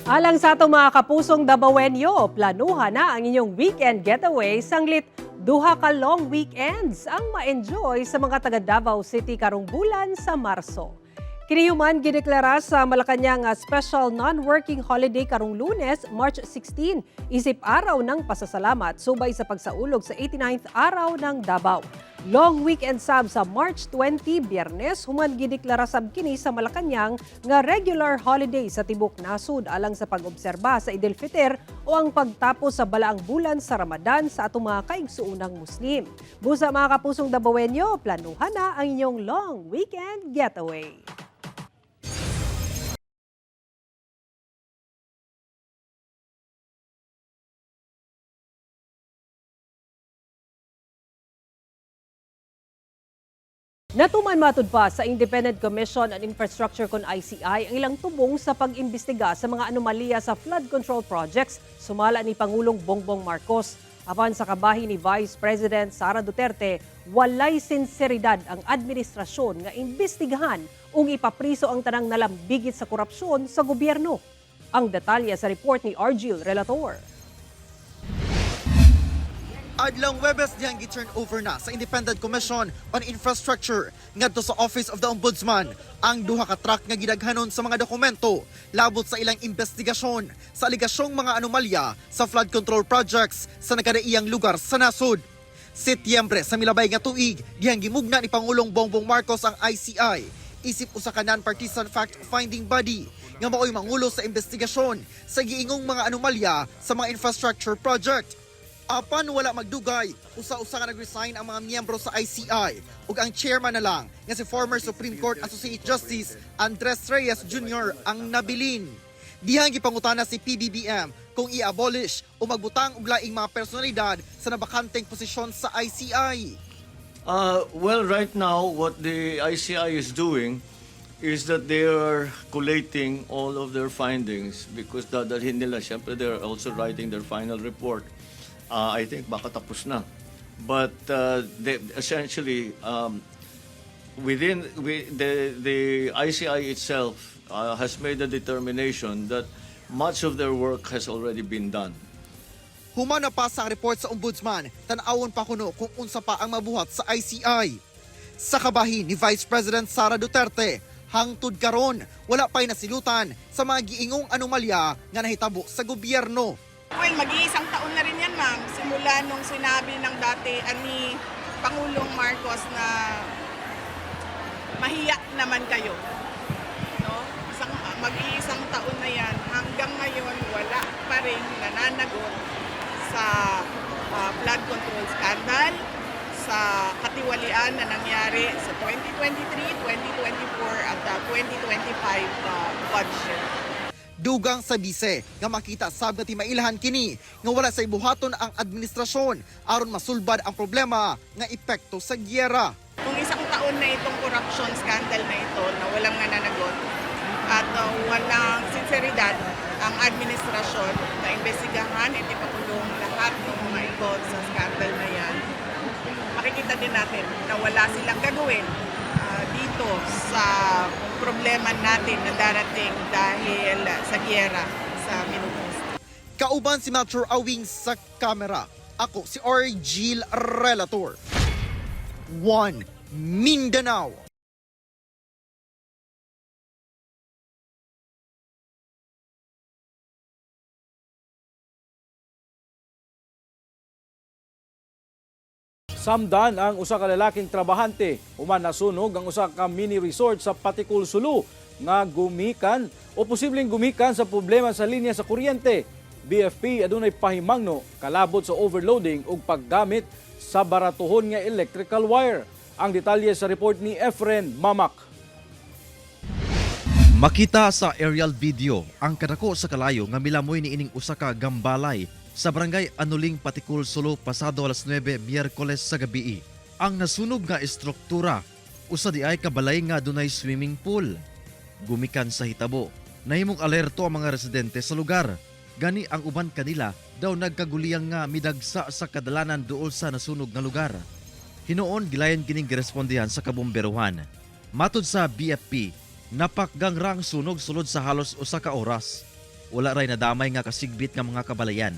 Alang sa atong mga kapusong Dabawenyo, planuhan na ang inyong weekend getaway sanglit duha ka long weekends ang ma-enjoy sa mga taga Davao City karong bulan sa Marso. Kini human gideklara sa Malacañang special non-working holiday karong Lunes, March 16, isip araw ng pasasalamat subay sa pagsaulog sa 89th araw ng Davao. Long weekend sab sa March 20, Biyernes, human gideklara sab kini sa Malacañang nga regular holiday sa tibok nasud alang sa pag-obserba sa Eid al-Fitr o ang pagtapos sa balaang bulan sa Ramadan sa atong mga kaigsuunang Muslim. Busa mga kapusong Dabawenyo, planuhan na ang inyong long weekend getaway. Natuman matud pa sa Independent Commission on Infrastructure kon ICI ang ilang tubong sa pag-imbestiga sa mga anomalya sa flood control projects sumala ni Pangulong Bongbong Marcos. Apan sa kabahin ni Vice President Sara Duterte, walay sinseridad ang administrasyon nga imbestigahan ug ipapriso ang tanang nalambigit sa korupsyon sa gobyerno. Ang detalye sa report ni Argil Relator. Adlang Webes diyang gi-turn over na sa Independent Commission on Infrastructure ngadto sa Office of the Ombudsman ang duha ka track nga gidaghanon sa mga dokumento labot sa ilang investigasyon sa aligasyong mga anomalya sa flood control projects sa nagkadaiyang lugar sa nasud. Setyembre sa milabay nga tuig diyang gimugna ni Pangulong Bongbong Marcos ang ICI isip usa ka non-partisan fact-finding body nga mao'y mangulo sa investigasyon sa giingong mga anomalya sa mga infrastructure project. Apan wala magdugay, usa-usa nga nag-resign ang mga miyembro sa ICI ug ang chairman na lang nga si former Supreme Court Associate Justice Andres Reyes Jr. ang nabilin. Dihang gipangutana si PBBM kung i-abolish o magbutang og laing mga personalidad sa nabakanteng posisyon sa ICI. Well, right now, what the ICI is doing is that they are collating all of their findings because dadalhin nila, syempre they're also writing their final report. I think baka tapos na. But they, essentially, the ICI itself has made a determination that much of their work has already been done. Human na pa sa report sa Ombudsman, tan-awon pa kuno kung unsa pa ang mabuhat sa ICI. Sa kabahin ni Vice President Sara Duterte, hangtod karon wala pa'y nasilutan sa mga giingong anomalya nga nahitabo sa gobyerno. Well, mag-iisang taon na rin yan, ma'am. Simula nung sinabi ng dati ni Pangulong Marcos na mahiya naman kayo. No? Mag-iisang taon na yan. Hanggang ngayon, wala pa rin nananagot sa flood control scandal, sa katiwalian na nangyari sa 2023, 2024 at 2025 budget. Dugang sa bise nga makita sab nga timailahan kini nga wala sa ibuhaton ang administrasyon aron masulbad ang problema nga epekto sa giyera. Kung isang taon na itong corruption scandal na ito na walang nananagot at walang sinseridad ang administrasyon na imbestigahan at ipakulong lahat ng mga involved sa scandal na yan, makikita din natin na wala silang gagawin dito sa problema natin na darating dahil sa giyera sa Middle East. Kauban si Melchor Awing sa kamera. Ako si Argil Relator. 1 Mindanao. Samdan ang usa ka lalaking trabahante human nasunog ang usa ka mini resort sa Patikul, Sulu nga gumikan o posibleng gumikan sa problema sa linya sa kuryente. BFP adunay pahimangno kalabot sa overloading ug paggamit sa baratuhon nga electrical wire. Ang detalye sa report ni Efren Mamak. Makita sa aerial video ang kadako sa kalayo nga milamoy ni ining usa ka gambalay sa barangay Anuling, Patikul, Sulu pasado alas 9 Miyerkules sa gabi. Ang nasunog nga estruktura usa di ay kabalay nga dunay swimming pool. Gumikan sa hitabo, nahimong alerto ang mga residente sa lugar. Gani ang uban kanila daw nagkaguliyang nga midagsa sa kadalanan duol sa nasunog nga lugar. Hinoon gilayan kining girespondihan sa kabomberuhan. Matud sa BFP, napakgangrang sunog sulod sa halos usa ka oras. Wala ray nadamay nga kasigbit nga mga kabalayan.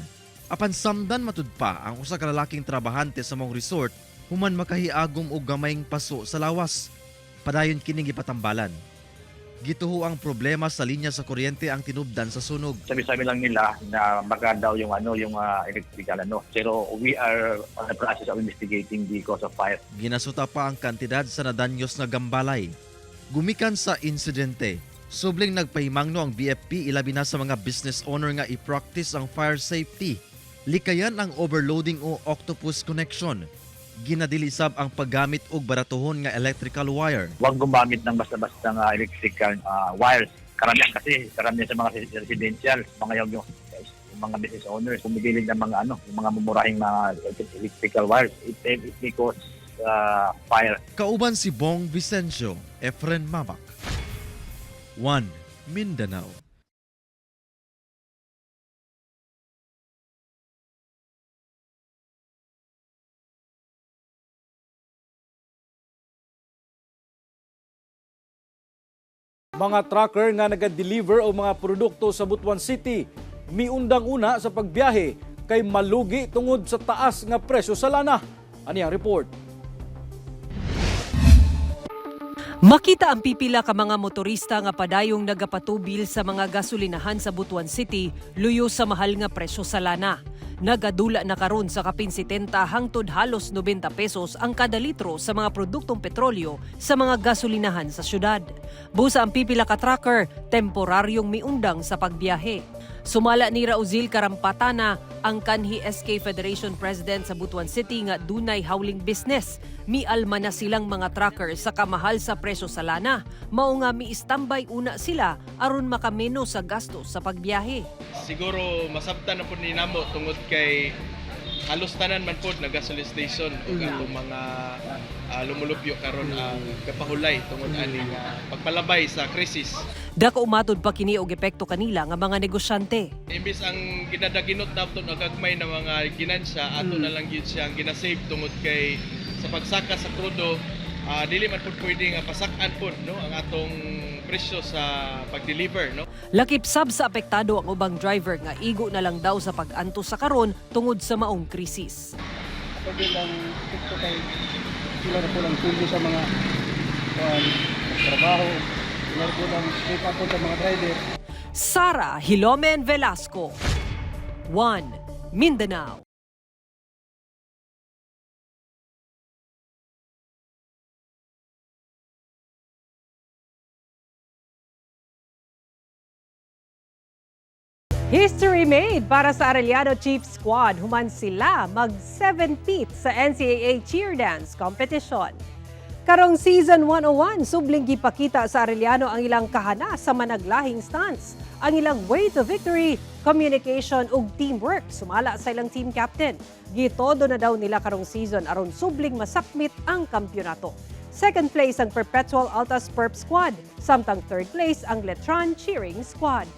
Apan samdan matud pa ang usa ka lalaking trabahante sa mong resort human makahiagom og gamayng paso sa lawas. Padayon kining gipatambalan. Gituho ang problema sa linya sa kuryente ang tinubdan sa sunog. Sabi-sabi lang nila na baka daw yung electrical Pero we are on the process of investigating the cause of fire. Ginasuta pa ang kantidad sa nadanyos nga gambalay. Gumikan sa insidente, subling nagpahimangno ang BFP ilabi na sa mga business owner nga i-practice ang fire safety. Likayan ang overloading o octopus connection. Ginadilisab ang paggamit og baratuhon nga electrical wire. Huwag gumamit ng basta-basta electrical wires. Karamihan sa mga residential, yung mga business owners, pumipilig ng mga yung mga mumurahing mga electrical wires. It may cause fire. Kauban si Bong Vicencio, Efren Mabak. 1. Mindanao. Mga trucker nga naga-deliver o mga produkto sa Butuan City, miundang una sa pagbiyahe kay malugi tungod sa taas nga presyo sa lana. Ani ang report? Makita ang pipila ka mga motorista nga padayong nagapatubil sa mga gasolinahan sa Butuan City luyo sa mahal nga presyo sa lana. Nagadula na karon sa kapin 70 hangtod halos 90 pesos ang kada litro sa mga produktong petrolyo sa mga gasolinahan sa syudad. Busa ang pipila ka trucker, temporaryong miundang sa pagbiyahe. Sumala ni Rauzil Karampatana, ang kanhi SK Federation President sa Butuan City nga dunay howling business. Mialma na silang mga trucker sa kamahal sa presyo sa lana. Mao nga mi-standby una sila aron makameno sa gasto sa pagbiyahe. Siguro masabtan na po ni namo tungod kay halos tanan man po na gasoline station o atong mga lumulupyo karon ang kapahulay tungod ani pagpalabay sa krisis. Dako umatod pa kini og epekto kanila nga mga negosyante. Imbis ang ginadaginot naton og gagmay na mga ginansya ato na lang gyud siyang ginasave tungod kay sa pagsaka sa krudo dili man po pwede nga pasak-an po no ang atong presyo sa pag-deliver no. Lakip sab sa apektado ang ubang driver nga igo na lang daw sa pag-anto sa karon tungod sa maong krisis. Ako bilang ito kay sila na po lang tuloy sa mga trabaho, sila po lang take up po sa mga driver. Sara Hilomen Velasco, 1. Mindanao. History made para sa Arellano Chief Squad. Human sila mag 7-peat sa NCAA Cheer Dance Competition. Karong Season 101, subling gipakita sa Arellano ang ilang kahana sa managlahing stunts. Ang ilang way to victory, communication ug teamwork sumala sa ilang team captain. Gitodo na daw nila karong season aron subling masakmit ang kampyonato. Second place ang Perpetual Altas Perp Squad, samtang third place ang Letran Cheering Squad.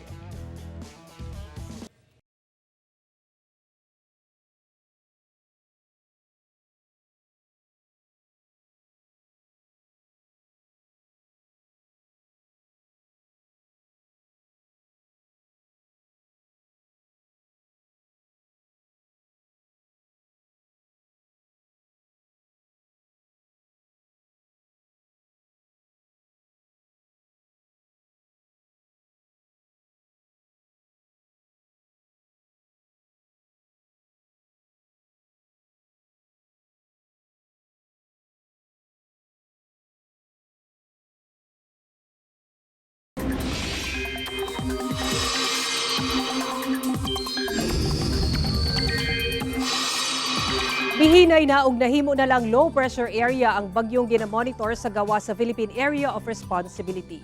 Mihinay na og nahimo na lang low pressure area ang bagyong ginamonitor sa gawa sa Philippine Area of Responsibility.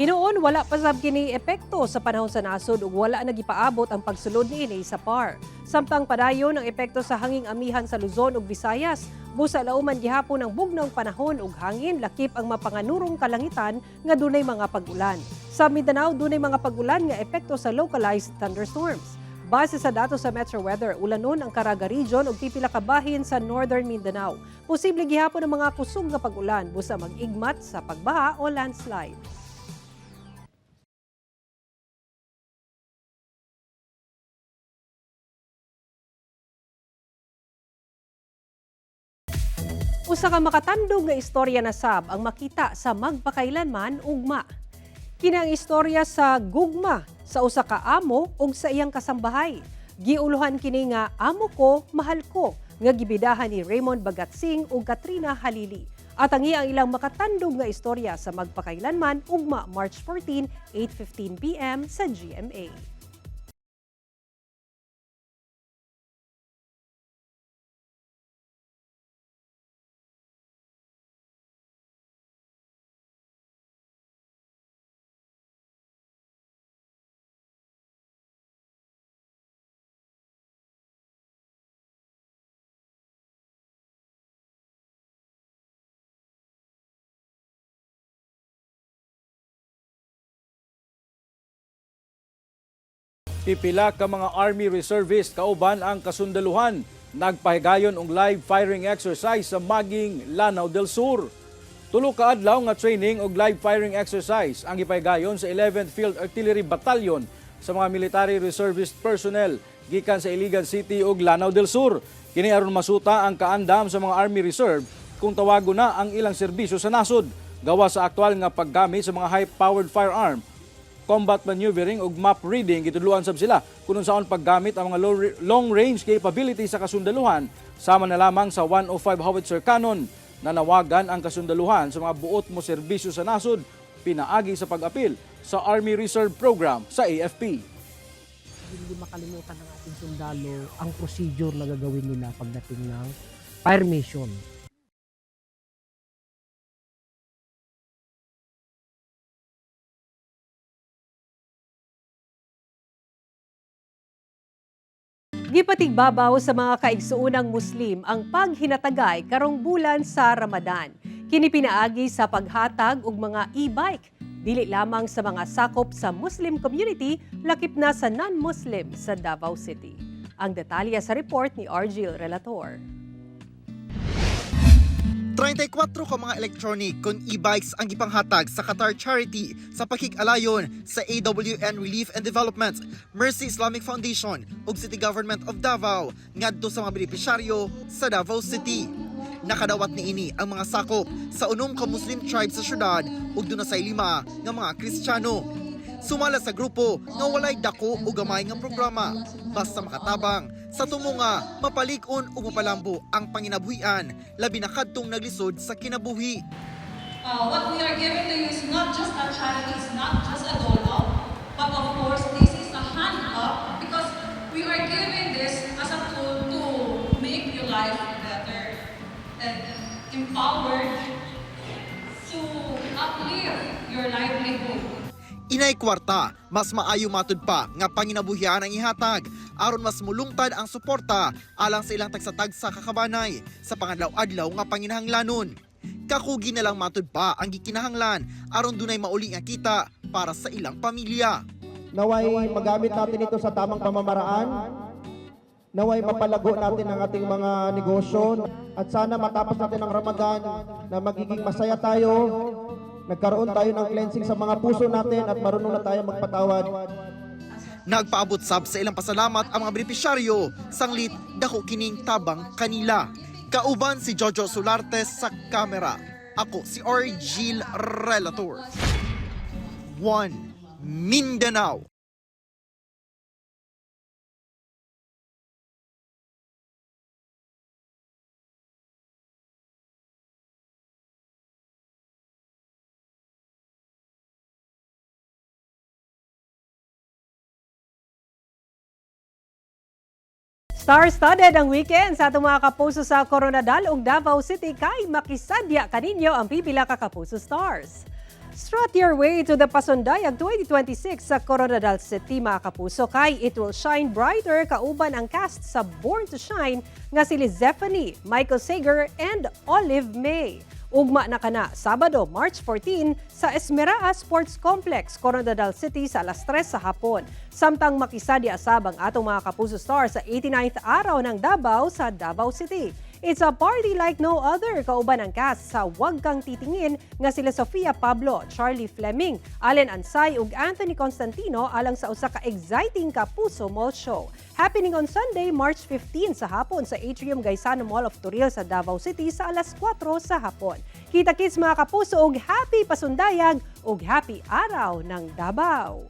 Hinuon wala pa sab kini epekto sa panahon sa nasod ug wala nagipaabot ang pagsulod niini sa PAR. Samtang padayon ang epekto sa hanging amihan sa Luzon ug Visayas, busa lauman gihapon ang bugnong panahon ug hangin lakip ang mapanganurong kalangitan nga dunay mga pag-ulan. Sa Mindanao dunay mga pag-ulan nga epekto sa localized thunderstorms. Base sa datos sa Metro Weather, ulanon ang Caraga Region ug pipila ka bahin sa Northern Mindanao. Posible gihapon ang mga kusog nga pag-ulan busa mag-igmat sa pagbaha o landslide. Usa ka makatandog nga istorya na sab ang makita sa magpakailanman ugma. Kini ang istorya sa gugma sa usa ka amo ug sa iyang kasambahay. Giuluhan kini nga Amo Ko, Mahal Ko nga gibidahan ni Raymond Bagatsing ug Katrina Halili. At ang iyang ilang makatandog nga istorya sa magpakailanman ugma March 14, 8:15 p.m. sa GMA. Pipila ka mga Army Reservist kauban ang kasundaluhan nagpahigayon og live firing exercise sa Maging, Lanao del Sur. Tulo ka adlaw nga training og live firing exercise ang gipahigayon sa 11th Field Artillery Battalion sa mga military reservist personnel gikan sa Iligan City ug Lanao del Sur. Kini aron masuta ang kaandam sa mga Army Reserve kung tawago na ang ilang serbisyo sa nasod gawa sa aktual nga paggamit sa mga high-powered firearm, combat maneuvering ug map reading. Gitudluan sab sila kung saan paggamit ang mga long-range capability sa kasundaluhan sama na lamang sa 105 howitzer cannon na nawagan ang kasundaluhan sa mga buot mo serbisyo sa nasod pinaagi sa pag-apil sa Army Reserve Program sa AFP. Hindi makalimutan ng ating sundalo ang procedure na gagawin nila pagdating ng fire mission. Gipatigbabaw sa mga kaigsuunang Muslim ang paghinatagay karong bulan sa Ramadan. Kini pinaagi sa paghatag og mga e-bike dili lamang sa mga sakop sa Muslim community lakip na sa non-Muslim sa Davao City. Ang detalye sa report ni Argil Relator. 34 ka mga electronic kung e-bikes ang ipanghatag sa Qatar Charity sa pakig-alayon sa AWN Relief and Development, Mercy Islamic Foundation ug City Government of Davao ngadto sa mga benepisyaryo sa Davao City. Nakadawat niini ang mga sakop sa unom ka Muslim tribe sa syudad ug dunay 5 nga mga Kristiyano. Sumala sa grupo nga walay dako o gamay nga programa basta makatabang sa tumunga mapalig-on ug mapalambo ang panginabuhian labi na kadtong naglisod sa kinabuhi. What we are giving to you is not just a charity, it's not just a dole-out, but of course this is a hand up because we are giving this as a tool to make your life better and empowered to uplift your livelihood. Inay kwarta, mas maayo matud pa nga panginabuhian ang ihatag aron mas mulungtad ang suporta alang sa ilang tagsatag sa kakabanay sa pangadlaw-adlaw nga panginahanglanon. Kakugi na lang matud pa ang gikinahanglan aron dunay mauli nga kita para sa ilang pamilya. Naway magamit natin ito sa tamang pamamaraan. Naway mapalago natin ang ating mga negosyo at sana matapos natin ang Ramadan na magiging masaya tayo. Nagkaroon tayo ng cleansing sa mga puso natin at marunong na tayo magpatawad. Nagpaabot sab sa ilang pasalamat ang mga benepisyaryo sanglit dako kining tabang kanila. Kauban si Jojo Solarte sa kamera. Ako si Argil Relator. 1 Mindanao. Star-studded ang weekend sa atong mga kapuso sa Coronadal ug Davao City kay makisadya kaninyo ang pipila ka kapuso stars. Strut your way to the Pasundayag 2026 sa Coronadal City mga kapuso kay it will shine brighter kauban ang cast sa Born to Shine nga sili Zephanie, Michael Sager and Olive May. Ugma na kana Sabado, March 14 sa Esmeraa Sports Complex, Coronadal City sa alas 3 sa hapon. Samtang makisadi asab ang atong mga kapuso stars sa 89th araw ng Davao sa Davao City. It's a party like no other. Kauban ang cast sa Wag Kang Titingin nga sila Sofia Pablo, Charlie Fleming, Allen Ansay ug Anthony Constantino alang sa usa ka exciting Kapuso Mall show. Happening on Sunday, March 15 sa hapon sa Atrium Gaisano Mall of Turil sa Davao City sa alas 4 sa hapon. Kita-kits mga Kapuso og happy pasundayag ug happy araw ng Davao.